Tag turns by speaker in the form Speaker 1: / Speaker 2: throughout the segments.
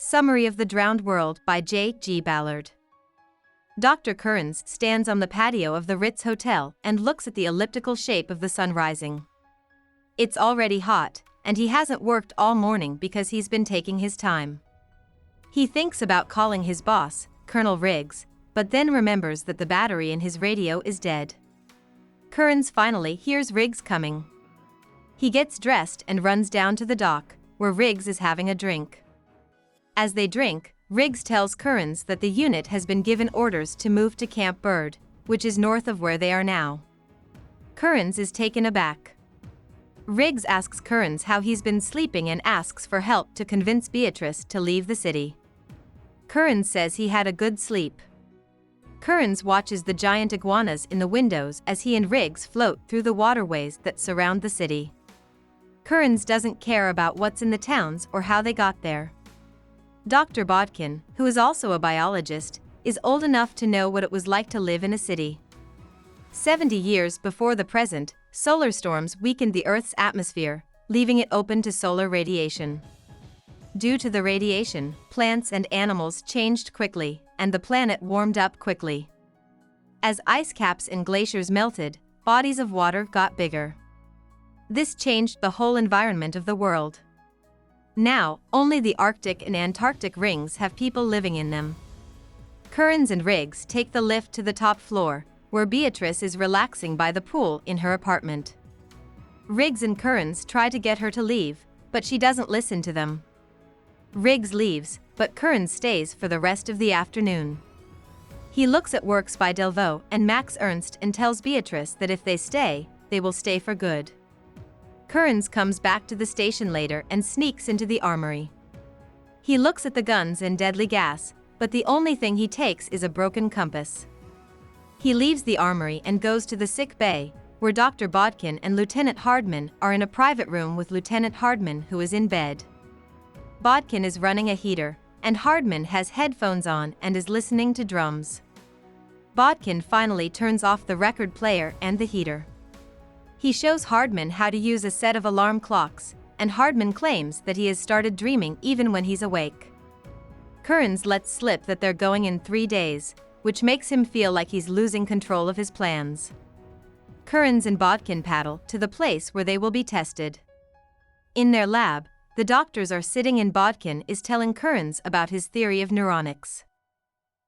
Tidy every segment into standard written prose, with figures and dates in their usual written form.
Speaker 1: Summary of the Drowned World by J.G. Ballard. Dr. Kerans stands on the patio of the Ritz Hotel and looks at the elliptical shape of the sun rising. It's already hot, and he hasn't worked all morning because he's been taking his time. He thinks about calling his boss, Colonel Riggs, but then remembers that the battery in his radio is dead. Kerans finally hears Riggs coming. He gets dressed and runs down to the dock, where Riggs is having a drink. As they drink, Riggs tells Kerans that the unit has been given orders to move to Camp Bird, which is north of where they are now. Kerans is taken aback. Riggs asks Kerans how he's been sleeping and asks for help to convince Beatrice to leave the city. Kerans says he had a good sleep. Kerans watches the giant iguanas in the windows as he and Riggs float through the waterways that surround the city. Kerans doesn't care about what's in the towns or how they got there. Dr. Bodkin, who is also a biologist, is old enough to know what it was like to live in a city. 70 years before the present, solar storms weakened the Earth's atmosphere, leaving it open to solar radiation. Due to the radiation, plants and animals changed quickly, and the planet warmed up quickly. As ice caps and glaciers melted, bodies of water got bigger. This changed the whole environment of the world. Now, only the Arctic and Antarctic rings have people living in them. Kerans and Riggs take the lift to the top floor, where Beatrice is relaxing by the pool in her apartment. Riggs and Kerans try to get her to leave, but she doesn't listen to them. Riggs leaves, but Kerans stays for the rest of the afternoon. He looks at works by Delvaux and Max Ernst and tells Beatrice that if they stay, they will stay for good. Kerans comes back to the station later and sneaks into the armory. He looks at the guns and deadly gas, but the only thing he takes is a broken compass. He leaves the armory and goes to the sick bay, where Dr. Bodkin and Lieutenant Hardman are in a private room with Lieutenant Hardman, who is in bed. Bodkin is running a heater, and Hardman has headphones on and is listening to drums. Bodkin finally turns off the record player and the heater. He shows Hardman how to use a set of alarm clocks, and Hardman claims that he has started dreaming even when he's awake. Kerans lets slip that they're going in 3 days, which makes him feel like he's losing control of his plans. Kerans and Bodkin paddle to the place where they will be tested. In their lab, the doctors are sitting and Bodkin is telling Kerans about his theory of neuronics.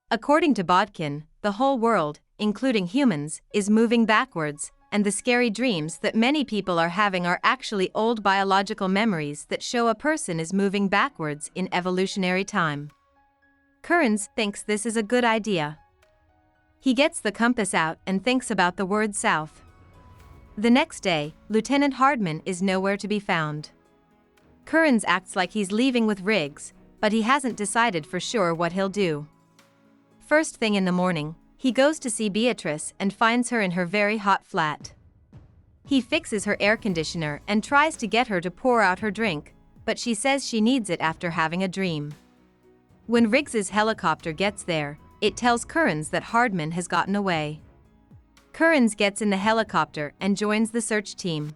Speaker 1: According to Bodkin, the whole world, including humans, is moving backwards, and the scary dreams that many people are having are actually old biological memories that show a person is moving backwards in evolutionary time. Kerans thinks this is a good idea. He gets the compass out and thinks about the word south. The next day, Lieutenant Hardman is nowhere to be found. Kerans acts like he's leaving with Riggs, but he hasn't decided for sure what he'll do. First thing in the morning, he goes to see Beatrice and finds her in her very hot flat. He fixes her air conditioner and tries to get her to pour out her drink, but she says she needs it after having a dream. When Riggs's helicopter gets there, it tells Kerans that Hardman has gotten away. Kerans gets in the helicopter and joins the search team.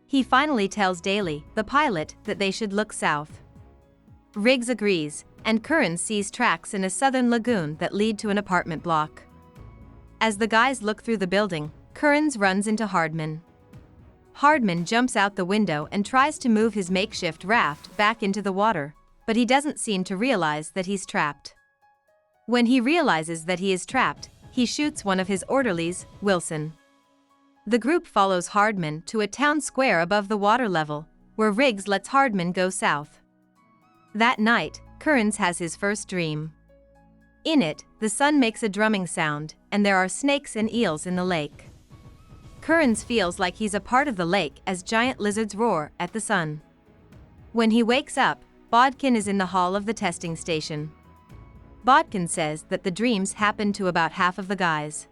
Speaker 1: He finally tells Daly, the pilot, that they should look south. Riggs agrees, and Kerans sees tracks in a southern lagoon that lead to an apartment block. As the guys look through the building, Kerans runs into Hardman. Hardman jumps out the window and tries to move his makeshift raft back into the water, but he doesn't seem to realize that he's trapped. When he realizes that he is trapped, he shoots one of his orderlies, Wilson. The group follows Hardman to a town square above the water level, where Riggs lets Hardman go south. That night, Kerans has his first dream. In it, the sun makes a drumming sound, and there are snakes and eels in the lake. Kerans feels like he's a part of the lake as giant lizards roar at the sun. When he wakes up, Bodkin is in the hall of the testing station. Bodkin says that the dreams happen to about half of the guys.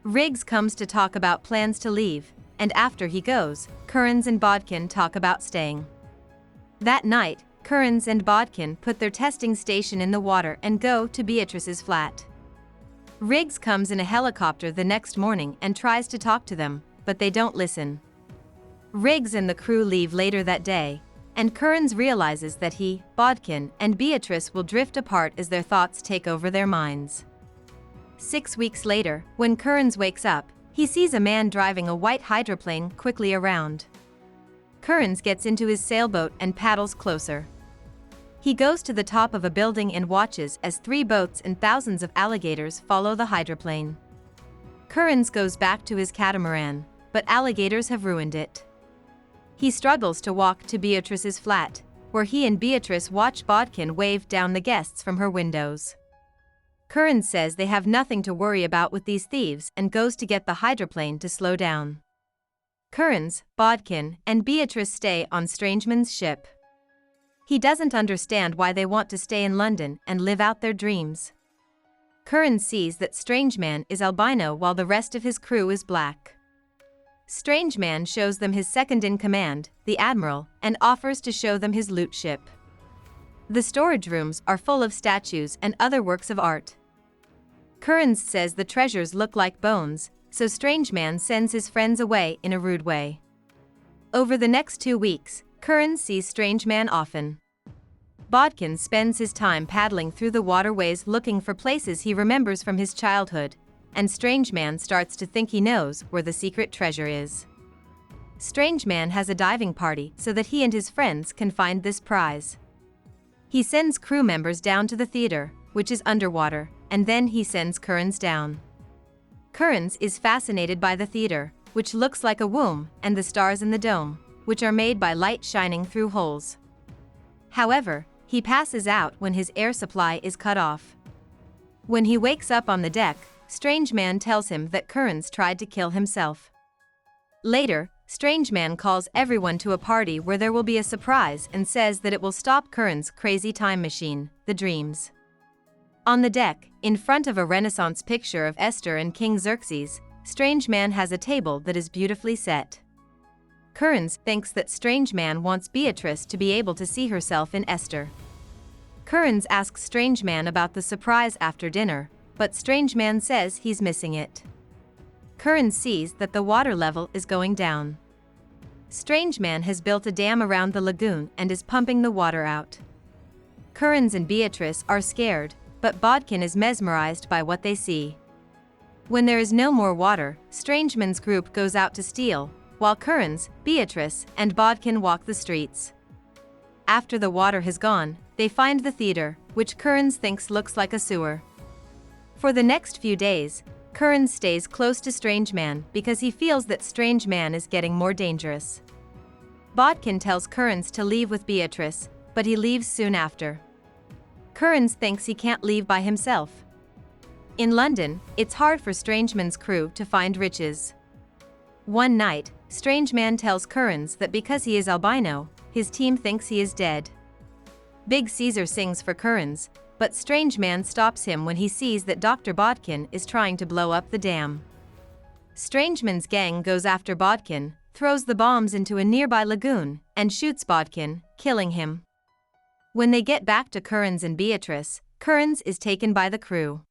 Speaker 1: Riggs comes to talk about plans to leave, and after he goes, Kerans and Bodkin talk about staying. That night, Kerans and Bodkin put their testing station in the water and go to Beatrice's flat. Riggs comes in a helicopter the next morning and tries to talk to them, but they don't listen. Riggs and the crew leave later that day, and Kerans realizes that he, Bodkin, and Beatrice will drift apart as their thoughts take over their minds. 6 weeks later, when Kerans wakes up, he sees a man driving a white hydroplane quickly around. Kerans gets into his sailboat and paddles closer. He goes to the top of a building and watches as 3 boats and thousands of alligators follow the hydroplane. Kerans goes back to his catamaran, but alligators have ruined it. He struggles to walk to Beatrice's flat, where he and Beatrice watch Bodkin wave down the guests from her windows. Kerans says they have nothing to worry about with these thieves and goes to get the hydroplane to slow down. Kerans, Bodkin, and Beatrice stay on Strangeman's ship. He doesn't understand why they want to stay in London and live out their dreams. Kerans sees that Strangeman is albino while the rest of his crew is black. Strangeman shows them his second-in-command, the Admiral, and offers to show them his loot ship. The storage rooms are full of statues and other works of art. Kerans says the treasures look like bones, so Strangeman sends his friends away in a rude way. Over the next 2 weeks, Kerans sees Strangeman often. Bodkin spends his time paddling through the waterways looking for places he remembers from his childhood, and Strangeman starts to think he knows where the secret treasure is. Strangeman has a diving party so that he and his friends can find this prize. He sends crew members down to the theater, which is underwater, and then he sends Kerans down. Kerans is fascinated by the theater, which looks like a womb, and the stars in the dome, which are made by light shining through holes. However, he passes out when his air supply is cut off. When he wakes up on the deck, Strangeman tells him that Kerans tried to kill himself. Later, Strangeman calls everyone to a party where there will be a surprise and says that it will stop Kerans' crazy time machine, the dreams. On the deck, in front of a Renaissance picture of Esther and King Xerxes, Strangeman has a table that is beautifully set. Kerans thinks that Strangeman wants Beatrice to be able to see herself in Esther. Kerans asks Strangeman about the surprise after dinner, but Strangeman says he's missing it. Kerans sees that the water level is going down. Strangeman has built a dam around the lagoon and is pumping the water out. Kerans and Beatrice are scared, but Bodkin is mesmerized by what they see. When there is no more water, Strangeman's group goes out to steal, while Kerans, Beatrice, and Bodkin walk the streets. After the water has gone, they find the theater, which Kerans thinks looks like a sewer. For the next few days, Kerans stays close to Strangeman because he feels that Strangeman is getting more dangerous. Bodkin tells Kerans to leave with Beatrice, but he leaves soon after. Kerans thinks he can't leave by himself. In London, it's hard for Strangeman's crew to find riches. One night, Strangeman tells Kerans that because he is albino, his team thinks he is dead. Big Caesar sings for Kerans, but Strangeman stops him when he sees that Dr. Bodkin is trying to blow up the dam. Strangeman's gang goes after Bodkin, throws the bombs into a nearby lagoon, and shoots Bodkin, killing him. When they get back to Kerans and Beatrice, Kerans is taken by the crew.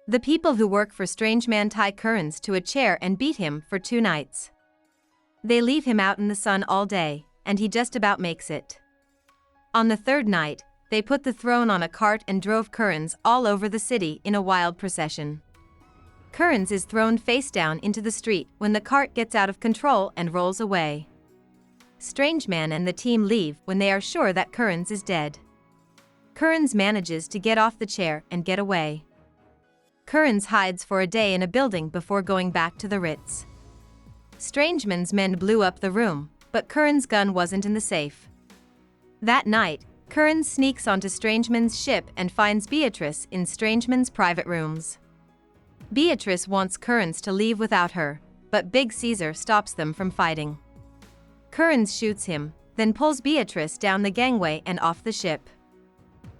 Speaker 1: The people who work for Strangeman tie Kerans to a chair and beat him for 2 nights. They leave him out in the sun all day, and he just about makes it. On the 3rd night, they put the throne on a cart and drove Kerans all over the city in a wild procession. Kerans is thrown face down into the street when the cart gets out of control and rolls away. Strangeman and the team leave when they are sure that Kerans is dead. Kerans manages to get off the chair and get away. Kerans hides for a day in a building before going back to the Ritz. Strangeman's men blew up the room, but Kerans' gun wasn't in the safe. That night, Kerans sneaks onto Strangeman's ship and finds Beatrice in Strangeman's private rooms. Beatrice wants Kerans to leave without her, but Big Caesar stops them from fighting. Kerans shoots him, then pulls Beatrice down the gangway and off the ship.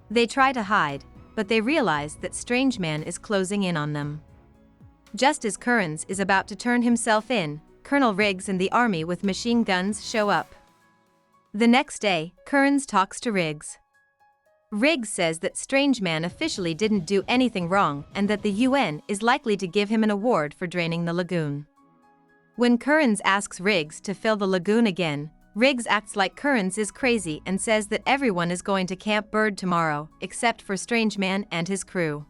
Speaker 1: They try to hide, but they realize that Strangeman is closing in on them. Just as Kerans is about to turn himself in, Colonel Riggs and the army with machine guns show up. The next day, Kerans talks to Riggs. Riggs says that Strangeman officially didn't do anything wrong and that the UN is likely to give him an award for draining the lagoon. When Kerans asks Riggs to fill the lagoon again, Riggs acts like Kerans is crazy and says that everyone is going to Camp Bird tomorrow, except for Strangeman and his crew.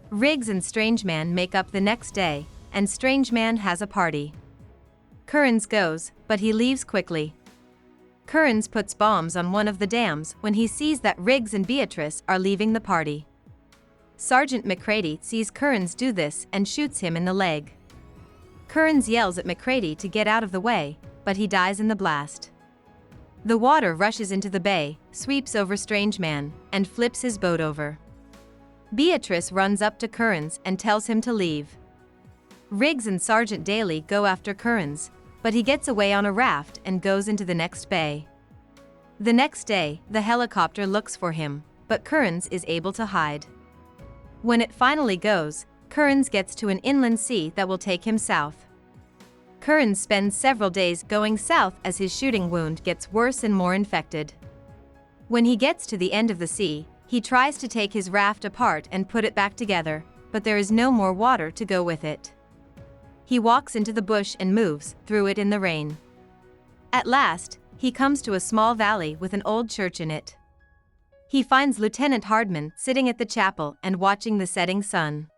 Speaker 1: Riggs and Strangeman make up the next day, and Strangeman has a party. Kerans goes, but he leaves quickly. Kerans puts bombs on one of the dams when he sees that Riggs and Beatrice are leaving the party. Sergeant McCready sees Kerans do this and shoots him in the leg. Kerans yells at McCready to get out of the way, but he dies in the blast. The water rushes into the bay, sweeps over Strangeman, and flips his boat over. Beatrice runs up to Kerans and tells him to leave. Riggs and Sergeant Daly go after Kerans, but he gets away on a raft and goes into the next bay. The next day, the helicopter looks for him, but Kerans is able to hide. When it finally goes, Kerans gets to an inland sea that will take him south. Kerans spends several days going south as his shooting wound gets worse and more infected. When he gets to the end of the sea, he tries to take his raft apart and put it back together, but there is no more water to go with it. He walks into the bush and moves through it in the rain. At last, he comes to a small valley with an old church in it. He finds Lieutenant Hardman sitting at the chapel and watching the setting sun.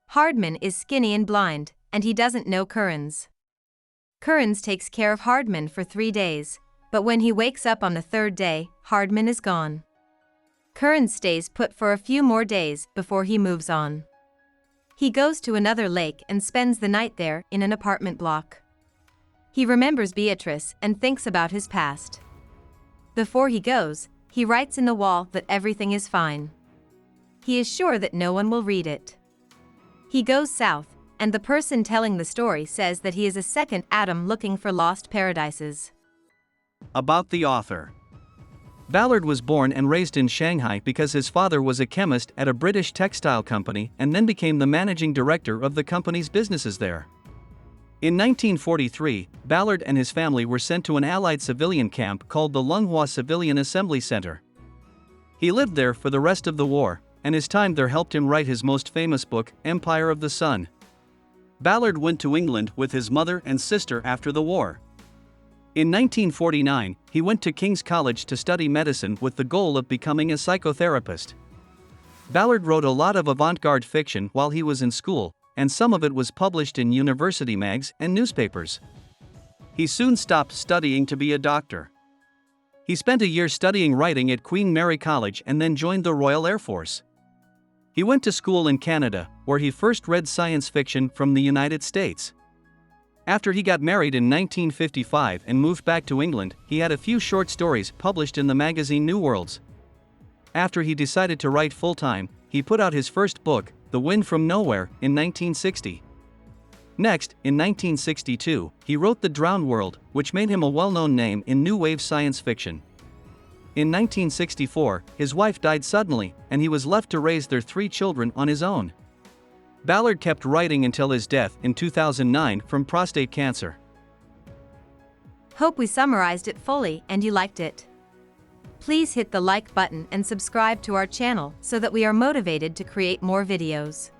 Speaker 1: Hardman is skinny and blind, and he doesn't know Kerans. Kerans takes care of Hardman for 3 days, but when he wakes up on the 3rd day, Hardman is gone. Kerans stays put for a few more days before he moves on. He goes to another lake and spends the night there in an apartment block. He remembers Beatrice and thinks about his past. Before he goes, he writes in the wall that everything is fine. He is sure that no one will read it. He goes south, and the person telling the story says that he is a second Adam looking for lost paradises.
Speaker 2: About the author. Ballard was born and raised in Shanghai because his father was a chemist at a British textile company and then became the managing director of the company's businesses there. In 1943, Ballard and his family were sent to an Allied civilian camp called the Lunghua Civilian Assembly Center. He lived there for the rest of the war, and his time there helped him write his most famous book, Empire of the Sun. Ballard went to England with his mother and sister after the war. In 1949, he went to King's College to study medicine with the goal of becoming a psychotherapist. Ballard wrote a lot of avant-garde fiction while he was in school, and some of it was published in university mags and newspapers. He soon stopped studying to be a doctor. He spent a year studying writing at Queen Mary College and then joined the Royal Air Force. He went to school in Canada, where he first read science fiction from the United States. After he got married in 1955 and moved back to England, he had a few short stories published in the magazine New Worlds. After he decided to write full-time, he put out his first book, The Wind from Nowhere, in 1960. Next, in 1962, he wrote The Drowned World, which made him a well-known name in new wave science fiction. In 1964, his wife died suddenly, and he was left to raise their 3 children on his own. Ballard kept writing until his death in 2009 from prostate cancer.
Speaker 1: Hope we summarized it fully and you liked it. Please hit the like button and subscribe to our channel so that we are motivated to create more videos.